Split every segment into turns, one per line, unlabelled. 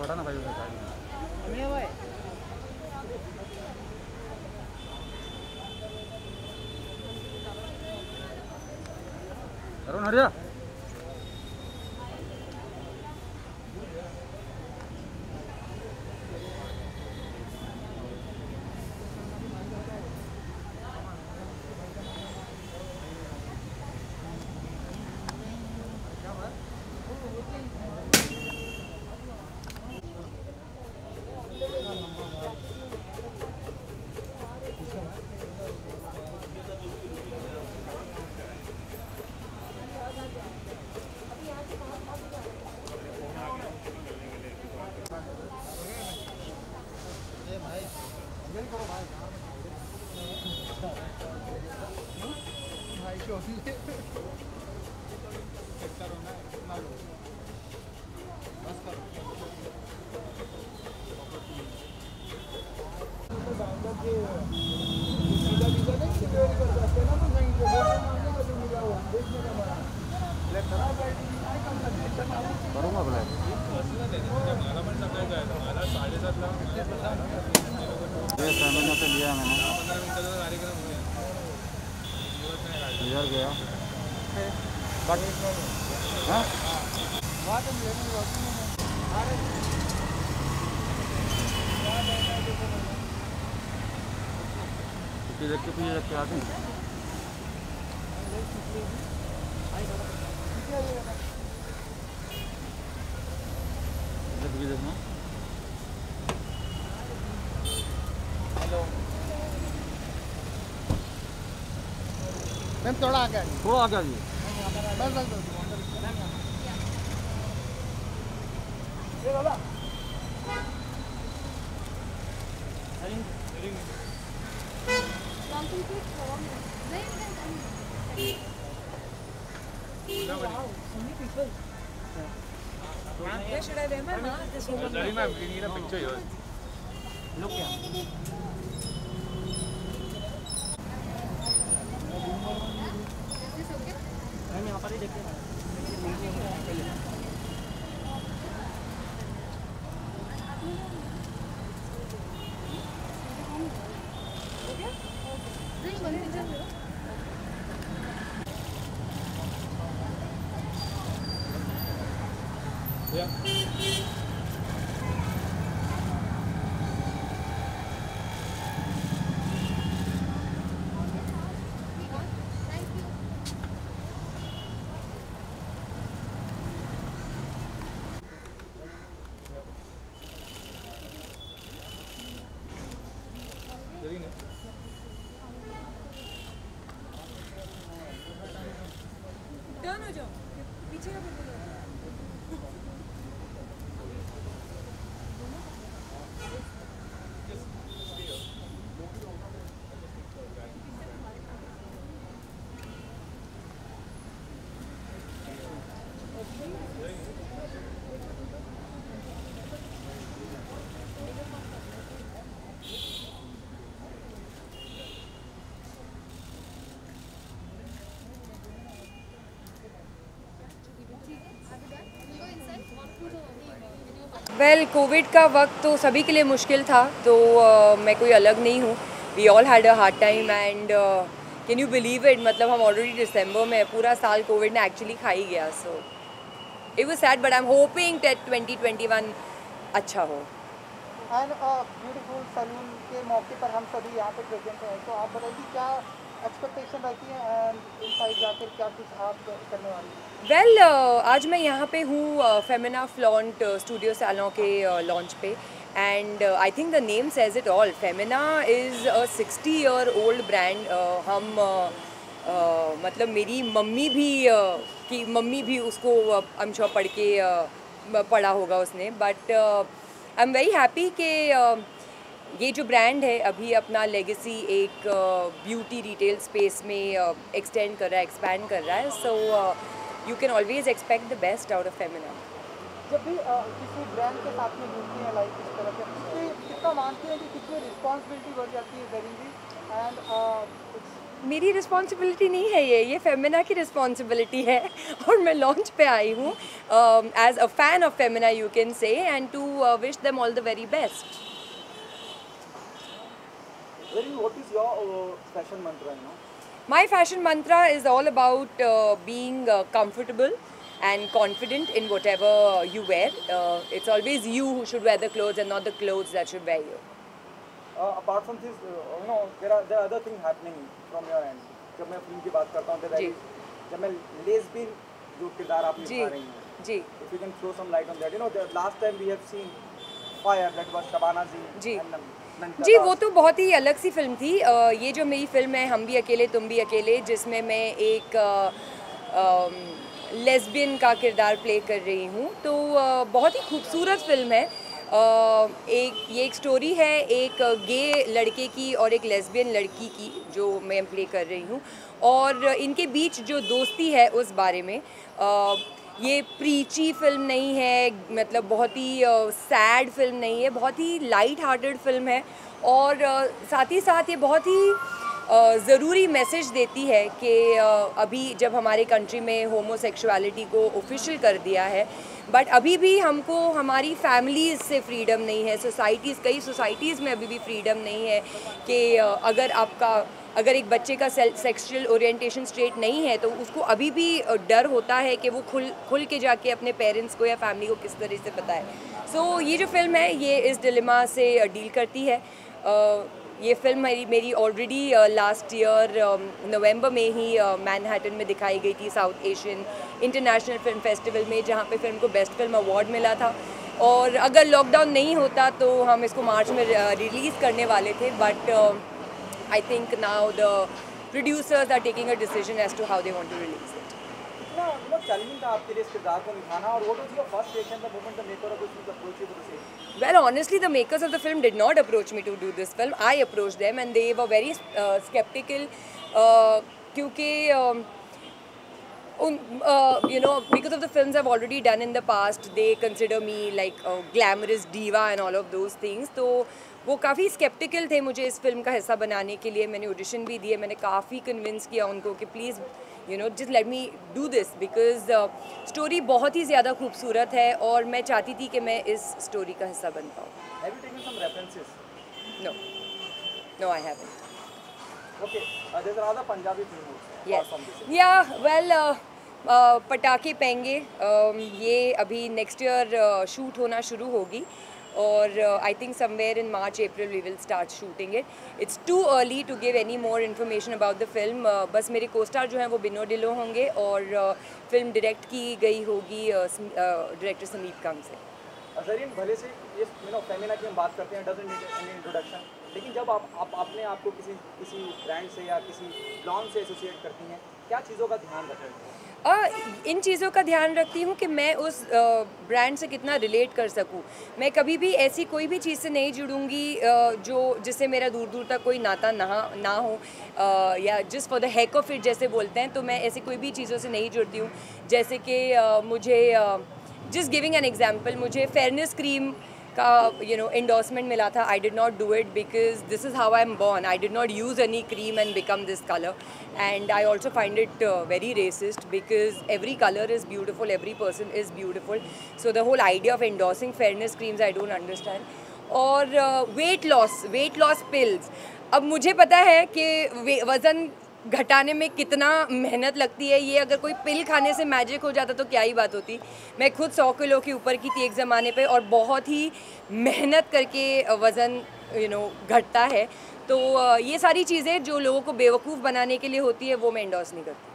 हटा ना भाई उधर साइड में भाई। अरुण हरिया करूँगा ब्लैक मला पण सकाळी जायचं मला 7:30 ला ये फैमिली से लिया मैंने 15 मिनटाचा कार्यक्रम होईल इधर गया बट हाँ देख के आ गए देखना हेलो मैम थोड़ा आ गया जी बस ये वाला
Where should I wear my mask? This woman.
Sorry ma'am, we need a picture here.
Look here. Is this okay?
Ma'am यहाँ पर ही देखते हैं
Okay? Then one picture here.
Yeah.
Turn हो जाओ पीछे का फोटो लो वेल कोविड का वक्त तो सभी के लिए मुश्किल था तो मैं कोई अलग नहीं हूँ. We all had a hard time and can you believe it मतलब हम ऑलरेडी दिसंबर में पूरा साल कोविड ने एक्चुअली खा ही गया. So it was sad but I am hoping that 2021 अच्छा हो.
एंड ब्यूटीफुल सैलून के मौके पर हम सभी यहाँ पे प्रेजेंट हैं तो आप बताइए क्या एक्सपेक्टेशन रहती है एंड इनसाइड जाकर क्या कुछ आप करने वाली हैं?
वेल आज मैं यहाँ पे हूँ फेमिना फ्लॉन्ट स्टूडियो सैलून के लॉन्च पे and I think the name says it all. Femina is a 60-year-old brand. हम मतलब मेरी मम्मी भी की मम्मी भी उसको आई एम श्योर पढ़ा होगा उसने. But I am very happy कि ये जो ब्रांड है अभी अपना लेगेसी एक ब्यूटी रिटेल स्पेस में एक्सटेंड कर रहा है, एक्सपैंड कर रहा है. So you can always expect the best out of Femina.
जब भी किसी ब्रांड के साथ में जुड़ती हैं लाइक इस तरह से कितना मानते हैं कि कितनी रिस्पॉन्सिबिलिटी बढ़ जाती है वेरिंग एंड
मेरी रिस्पॉन्सिबिलिटी नहीं है ये फेमिना की रिस्पॉन्सिबिलिटी है और मैं लॉन्च पे आई हूँ as a fan of Femina you can say and to wish them all the very best.
What is your fashion mantra, you know?
My fashion mantra is all about being comfortable and confident in whatever you wear. It's always you who should wear the clothes and not the clothes that should wear you.
Apart from this, there are other things happening from your end. जब मैं film की बात करता हूँ तो जब मैं lesbian जो किरदार आप निभा रही हैं,
जी,
if you can throw some light on that. You know, the last time we have seen Fire, that was Shabana
ji.
and Nandita
ji,
Das.
वो तो बहुत ही अलग सी फिल्म थी. ये जो मेरी फिल्म है हम भी अकेले तुम भी अकेले, जिसमें मैं एक लेस्बियन का किरदार प्ले कर रही हूँ, तो बहुत ही खूबसूरत फिल्म है. ये एक स्टोरी है एक गे लड़के की और एक लेस्बियन लड़की की जो मैं प्ले कर रही हूँ, और इनके बीच जो दोस्ती है उस बारे में. ये प्रीची फिल्म नहीं है, मतलब बहुत ही सैड फिल्म नहीं है, बहुत ही लाइट हार्टेड फिल्म है, और साथ ही साथ ये बहुत ही ज़रूरी मैसेज देती है कि अभी जब हमारे कंट्री में होमोसेक्सुअलिटी को ऑफिशियल कर दिया है, बट अभी भी हमको हमारी फैमिलीज़ से फ्रीडम नहीं है, कई सोसाइटीज़ में अभी भी फ्रीडम नहीं है कि अगर एक बच्चे का सेक्सुअल ओरिएंटेशन स्ट्रेट नहीं है तो उसको अभी भी डर होता है कि वो खुल के जाके अपने पेरेंट्स को या फैमिली को किस तरह से बताए. सो ये जो फिल्म है ये इस डिलेमा से डील करती है. ये फिल्म मेरी ऑलरेडी लास्ट ईयर नवंबर में ही मैनहट्टन में दिखाई गई थी, south Asian international film festival में, जहाँ पे फिल्म को बेस्ट फिल्म अवार्ड मिला था. और अगर लॉकडाउन नहीं होता तो हम इसको मार्च में रिलीज़ करने वाले थे, but I think now the producers are taking a decision as to how they want to release it.
कितना चैलेंजिंग था आपके लिए इस किरदार को निभाना, और what was your first reaction the moment the maker of this film approached you to say?
Well, honestly, the makers of the film did not approach me to do this film. I approached them and they were very skeptical क्योंकि you know, because of the films I've already done in the past, they consider me like a glamorous diva and all of those things. तो वो काफ़ी sceptical थे मुझे इस film का हिस्सा बनाने के लिए. मैंने ऑडिशन भी दिए, मैंने काफ़ी कन्विंस किया उनको कि please you know just let me do this, because story बहुत ही ज़्यादा खूबसूरत है और मैं चाहती थी कि मैं इस स्टोरी का हिस्सा बन पाऊँ.
Have you taken some references?
No, I haven't.
Okay, there's another Punjabi film also.
Yes.
From this.
Yeah, well, पटाखे पेंगे ये अभी नेक्स्ट ईयर शूट होना शुरू होगी, और I think somewhere in March April we will start shooting it. It's too early to give any more information about the film. बस मेरे co-star जो हैं वो बिनो डिलो होंगे, और फिल्म डायरेक्ट की गई होगी डायरेक्टर समीप कंग से.
जरीन, भले से ये फेमिना की हम बात करते हैं, डजंट नीड एनी इंट्रोडक्शन, लेकिन जब आप अपने आप को किसी ब्रांड से या किसी ब्रांड से एसोसिएट करती हैं, क्या चीज़ों का ध्यान रखते हैं?
इन चीज़ों का ध्यान रखती हूँ कि मैं उस ब्रांड से कितना रिलेट कर सकूँ. मैं कभी भी ऐसी कोई भी चीज़ से नहीं जुड़ूँगी जिससे मेरा दूर दूर तक कोई नाता ना हो, या just for the heck of it जैसे बोलते हैं, तो मैं ऐसी कोई भी चीज़ों से नहीं जुड़ती हूँ. जैसे कि मुझे जस्ट गिविंग एन एग्जाम्पल, मुझे फेयरनेस क्रीम का endorsement मिला था. I did not do it because this is how I am born. I did not use any cream and become this color, and I also find it very racist because every color is beautiful, every person is beautiful. So the whole idea of endorsing fairness creams I don't understand. और weight loss pills. अब मुझे पता है कि वज़न घटाने में कितना मेहनत लगती है. ये अगर कोई पिल खाने से मैजिक हो जाता तो क्या ही बात होती. मैं खुद 100 किलो के ऊपर की थी एक ज़माने पे, और बहुत ही मेहनत करके वज़न घटता है. तो ये सारी चीज़ें जो लोगों को बेवकूफ़ बनाने के लिए होती है वो मैं एंडोर्स नहीं करती.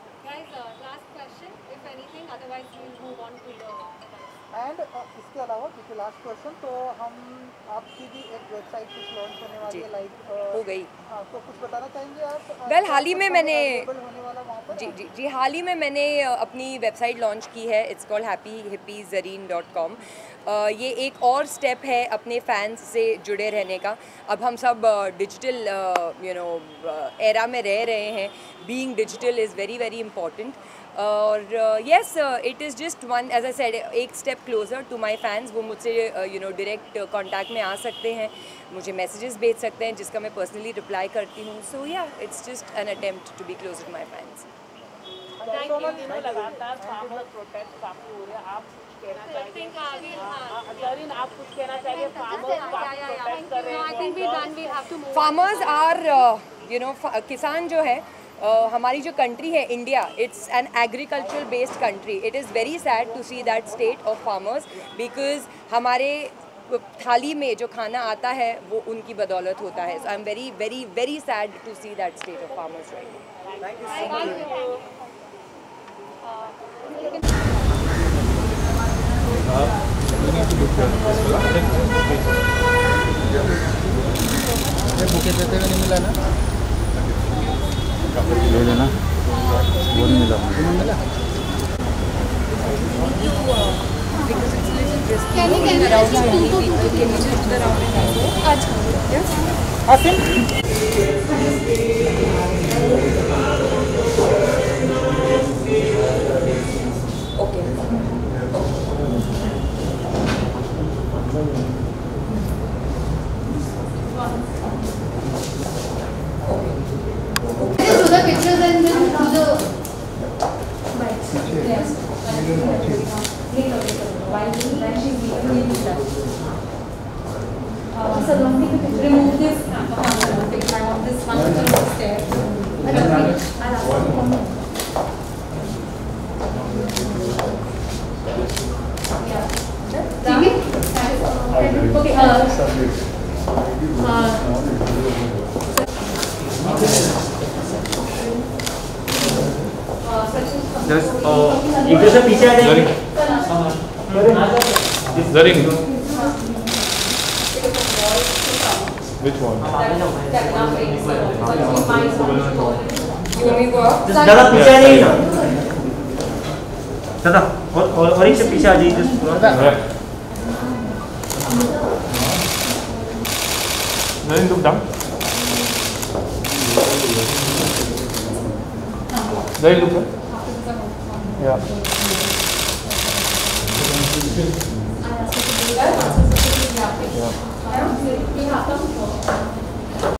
एंड इसके अलावा क्योंकि लास्ट क्वेश्चन, तो हम आपकी भी एक वेबसाइट कुछ लॉन्च होने वाली है, लाइक
हो गई.
हाँ, तो कुछ बताना चाहेंगे आप?
वेल, हाल ही में मैंने
होने वाला वहाँ पर?
जी हाल ही में मैंने अपनी वेबसाइट लॉन्च की है. It's called happyhippiezareen.com. ये एक और स्टेप है अपने फैंस से जुड़े रहने का. अब हम सब डिजिटल एरा में रह रहे हैं. Being digital is very very important. और yes, it is just one, as I said, एक step closer to my fans. वो मुझसे डायरेक्ट कांटेक्ट में आ सकते हैं, मुझे मैसेजेस भेज सकते हैं जिसका मैं पर्सनली रिप्लाई करती हूँ. So yeah, it's just an attempt to be closer to my fans.
लगातार फार्मर प्रोटेस्ट काफी हो रहे हैं, आप कुछ कहना चाहिए? जरीन, आप कुछ कहना चाहिए? फार्मर्स काफी प्रोटेस्ट कर रहे हैं.
फार्मर्स आर किसान जो है, हमारी जो कंट्री है India, it's an agricultural based country. It is very sad to see that state of farmers, because हमारे थाली में जो खाना आता है वो उनकी बदौलत होता है. So I am very very very sad to see that state of farmers right now.
Thank you so much.
Bouquet देते हुए नहीं मिला ना, ले लेना. वो नहीं मिला. मिला.
Because it's a little risky. Can you around only people? Can you just do the round and go? Aaj. Yes. Awesome.
Do the pictures and then do the bites. Yes. Remove this picture of this one step.
एक से पीछे आ जाइए.
Zarin. Which one?
दादा पीछे आ जाइए ना. दादा और एक से पीछे आ जाइए.
Zarin, look down. Zarin, look up. Yeah.
Yeah.